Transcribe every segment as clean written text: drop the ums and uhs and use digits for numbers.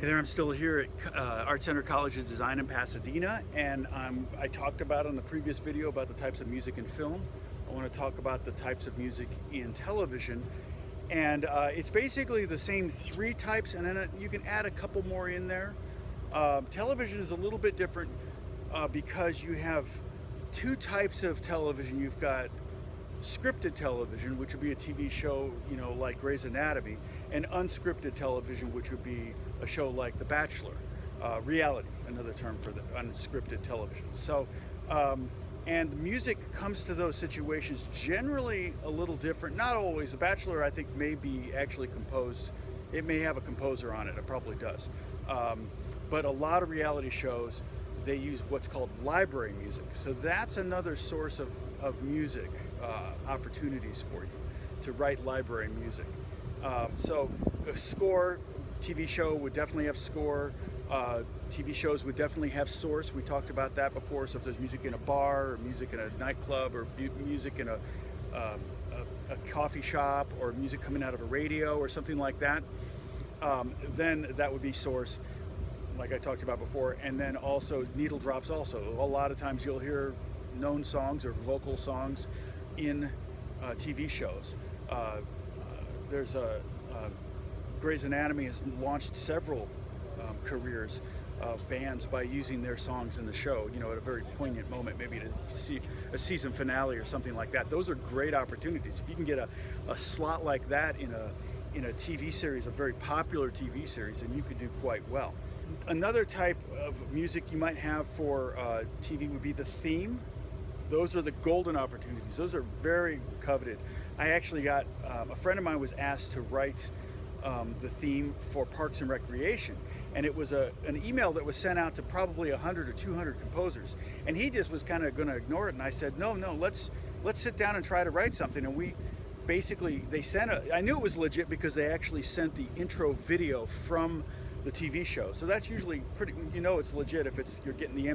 Hey there, I'm still here at Art Center College of Design in Pasadena, and I talked about in the previous video about the types of music in film. I want to talk about the types of music in television, and it's basically the same three types, and then you can add a couple more in there. Television is a little bit different because you have two types of television. You've got scripted television, which would be a TV show, like Grey's Anatomy, and unscripted television, which would be a show like The Bachelor, reality, another term for the unscripted television. So, and music comes to those situations generally a little different. Not always. The Bachelor, I think, may be actually composed. It may have a composer on it. It probably does. But a lot of reality shows, they use what's called library music. So that's another source of music opportunities for you to write library music. So a score, TV show would definitely have score. TV shows would definitely have source. We talked about that before. So if there's music in a bar, or music in a nightclub, or music in a coffee shop, or music coming out of a radio or something like that, then that would be source, like I talked about before. And then also needle drops. Also, a lot of times you'll hear known songs or vocal songs in TV shows. There's Grey's Anatomy has launched several careers of bands by using their songs in the show, at a very poignant moment, maybe to see a season finale or something like that. Those are great opportunities. If you can get a slot like that in a TV series, a very popular TV series, then you could do quite well. Another type of music you might have for TV would be the theme. Those are the golden opportunities. Those are very coveted. I actually got, a friend of mine was asked to write the theme for Parks and Recreation. And it was an email that was sent out to probably 100 or 200 composers. And he just was kind of going to ignore it. And I said, no, let's sit down and try to write something. And we basically, I knew it was legit because they actually sent the intro video from the TV show. So that's usually pretty, it's legit if you're getting the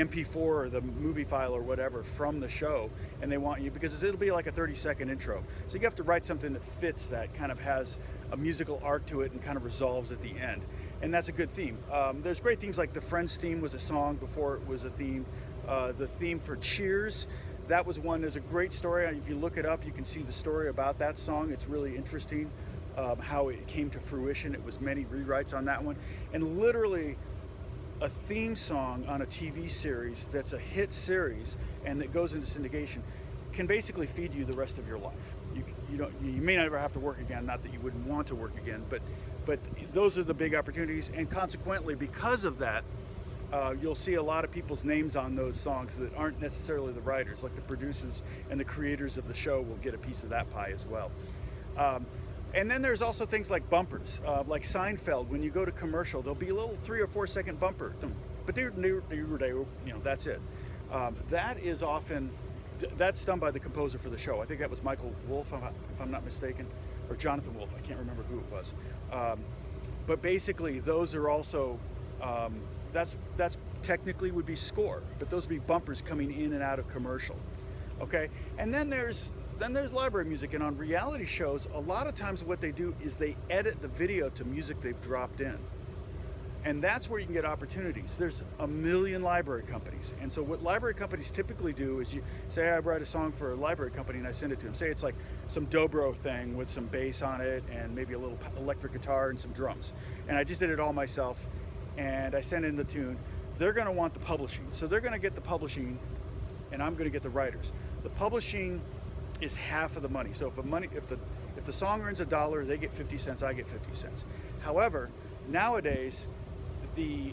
MP4 or the movie file or whatever from the show, and they want you, because it'll be like a 30-second intro. So you have to write something that fits, that kind of has a musical arc to it and kind of resolves at the end. And that's a good theme. There's great themes, like the Friends theme was a song before it was a theme. The theme for Cheers, that was one. There's a great story. If you look it up, you can see the story about that song. It's really interesting how it came to fruition. It was many rewrites on that one. And literally, a theme song on a TV series that's a hit series and that goes into syndication can basically feed you the rest of your life. You may never have to work again, not that you wouldn't want to work again, but those are the big opportunities. And consequently, because of that, you'll see a lot of people's names on those songs that aren't necessarily the writers, like the producers and the creators of the show will get a piece of that pie as well. And then there's also things like bumpers, like Seinfeld. When you go to commercial, there'll be a little 3 or 4 second bumper, but that's it. That is often, that's done by the composer for the show. I think that was Michael Wolff, if I'm not mistaken, or Jonathan Wolff. I can't remember who it was. But basically, those are also, that's technically would be score, but those would be bumpers coming in and out of commercial. Okay, and then there's library music. And on reality shows, a lot of times what they do is they edit the video to music they've dropped in. And that's where you can get opportunities. There's a million library companies. And so what library companies typically do is, you say, I write a song for a library company and I send it to them. Say it's like some dobro thing with some bass on it and maybe a little electric guitar and some drums. And I just did it all myself and I send in the tune. They're gonna want the publishing. So they're gonna get the publishing and I'm gonna get the writers. The publishing is half of the money. So if the song earns $1, they get 50 cents, I get 50 cents. However, nowadays, the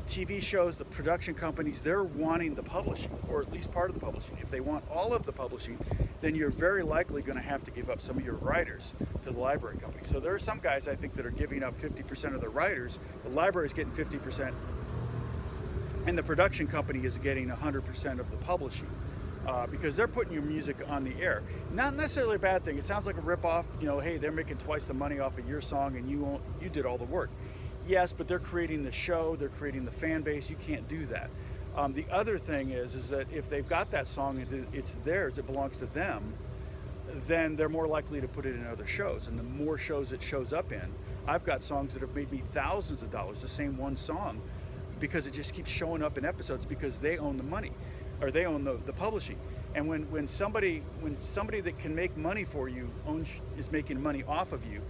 TV shows, the production companies, they're wanting the publishing, or at least part of the publishing. If they want all of the publishing, then you're very likely going to have to give up some of your writers to the library company. So there are some guys, I think, that are giving up 50% of their writers. The library is getting 50%, and the production company is getting 100% of the publishing. Because they're putting your music on the air. Not necessarily a bad thing. It sounds like a ripoff. Hey, they're making twice the money off of your song, and you did all the work. Yes, but they're creating the show. They're creating the fan base. You can't do that. The other thing is that if they've got that song, it's theirs. It belongs to them. then they're more likely to put it in other shows. And the more shows it shows up in, I've got songs that have made me thousands of dollars, the same one song, because it just keeps showing up in episodes because they own the money, or they own the publishing. And when somebody that can make money for you is making money off of you,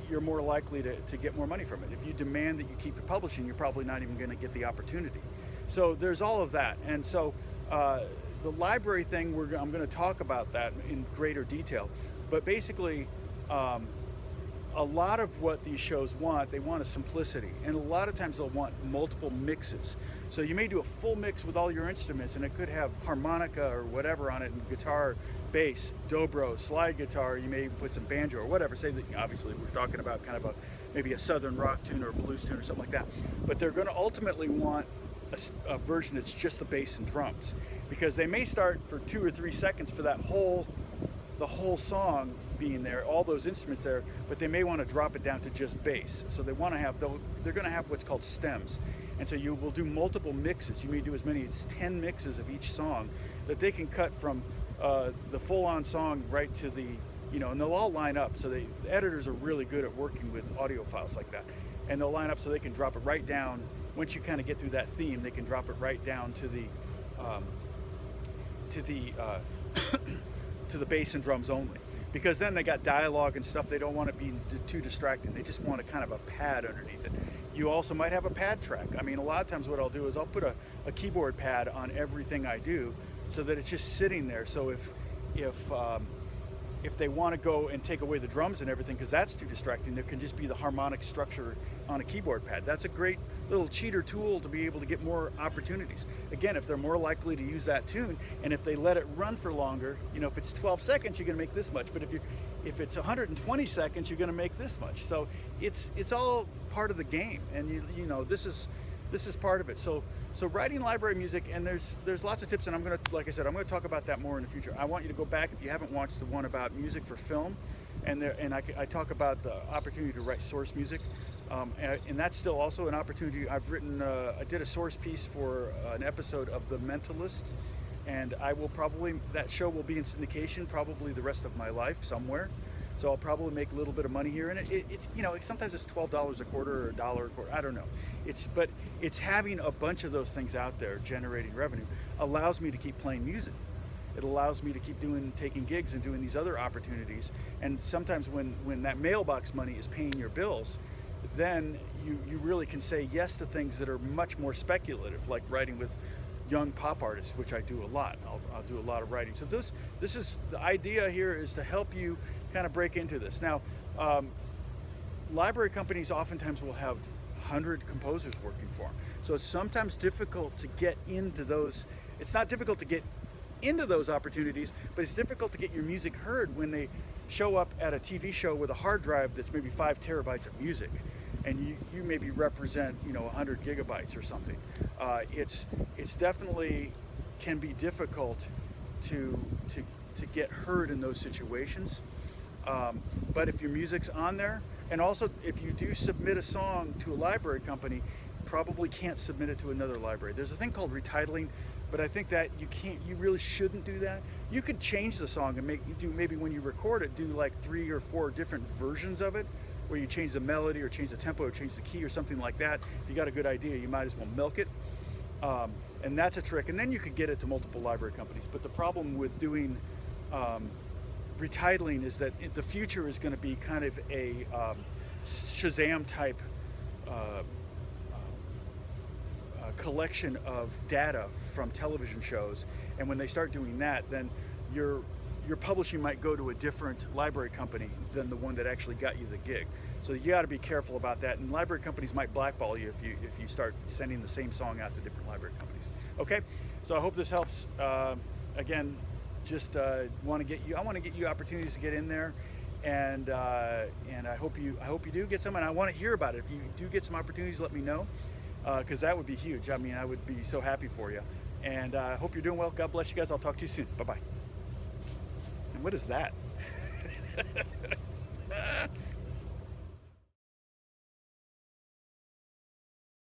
you're more likely to get more money from it. If you demand that you keep it publishing, you're probably not even going to get the opportunity. So there's all of that. And so the library thing, I'm going to talk about that in greater detail. But basically, a lot of what these shows want, they want a simplicity. And a lot of times they'll want multiple mixes. So you may do a full mix with all your instruments, and it could have harmonica or whatever on it, and guitar, bass, dobro, slide guitar. You may put some banjo or whatever. Say that, obviously we're talking about kind of maybe a southern rock tune or a blues tune or something like that. But they're going to ultimately want a version that's just the bass and drums, because they may start for 2 or 3 seconds for the whole song being there, all those instruments there, but they may want to drop it down to just bass. So they're going to have what's called stems. And so you will do multiple mixes. You may do as many as 10 mixes of each song that they can cut from the full-on song right to the, and they'll all line up. So the editors are really good at working with audio files like that. And they'll line up so they can drop it right down. Once you kind of get through that theme, they can drop it right down to the to the bass and drums only. Because then they got dialogue and stuff. They don't want it being too distracting. They just want a kind of a pad underneath it. You also might have a pad track. I mean, a lot of times what I'll do is I'll put a keyboard pad on everything I do, so that it's just sitting there. So if they want to go and take away the drums and everything, because that's too distracting, there can just be the harmonic structure on a keyboard pad. That's a great little cheater tool to be able to get more opportunities. Again, if they're more likely to use that tune, and if they let it run for longer, if it's 12 seconds, you're going to make this much. But if it's 120 seconds, you're going to make this much. So it's all part of the game, and this is part of it. So writing library music, and there's lots of tips, and like I said, I'm gonna talk about that more in the future. I want you to go back, if you haven't watched the one about music for film, and I talk about the opportunity to write source music, and that's still also an opportunity. I've written, I did a source piece for an episode of The Mentalist, and that show will be in syndication probably the rest of my life somewhere. So I'll probably make a little bit of money here, and it's sometimes it's $12 a quarter or $1 a quarter. I don't know. But it's having a bunch of those things out there generating revenue allows me to keep playing music. It allows me to keep taking gigs and doing these other opportunities. And sometimes when that mailbox money is paying your bills, then you really can say yes to things that are much more speculative, like writing with young pop artists, which I do a lot. I'll do a lot of writing. So this is the idea here, is to help you kind of break into this. Now, library companies oftentimes will have 100 composers working for them. So it's sometimes difficult to get into those. It's not difficult to get into those opportunities, but it's difficult to get your music heard when they show up at a TV show with a hard drive that's maybe 5 terabytes of music, and you maybe represent 100 gigabytes or something. It's definitely can be difficult to get heard in those situations. But if your music's on there, and also if you do submit a song to a library company, probably can't submit it to another library. There's a thing called retitling, but I think that you really shouldn't do that. You could change the song and maybe when you record it, do like 3 or 4 different versions of it, where you change the melody or change the tempo or change the key or something like that. If you got a good idea, you might as well milk it. And that's a trick. And then you could get it to multiple library companies. But the problem with doing retitling is that the future is going to be kind of a Shazam type collection of data from television shows, and when they start doing that, then your publishing might go to a different library company than the one that actually got you the gig. So you got to be careful about that, and library companies might blackball you if you start sending the same song out to different library companies. Okay, so I hope this helps. Again, just I want to get you opportunities to get in there, and I hope you do get some, and I want to hear about it. If you do get some opportunities, let me know, because that would be huge. I mean, I would be so happy for you, and I hope you're doing well. God bless you guys. I'll talk to you soon. Bye bye. And what is that?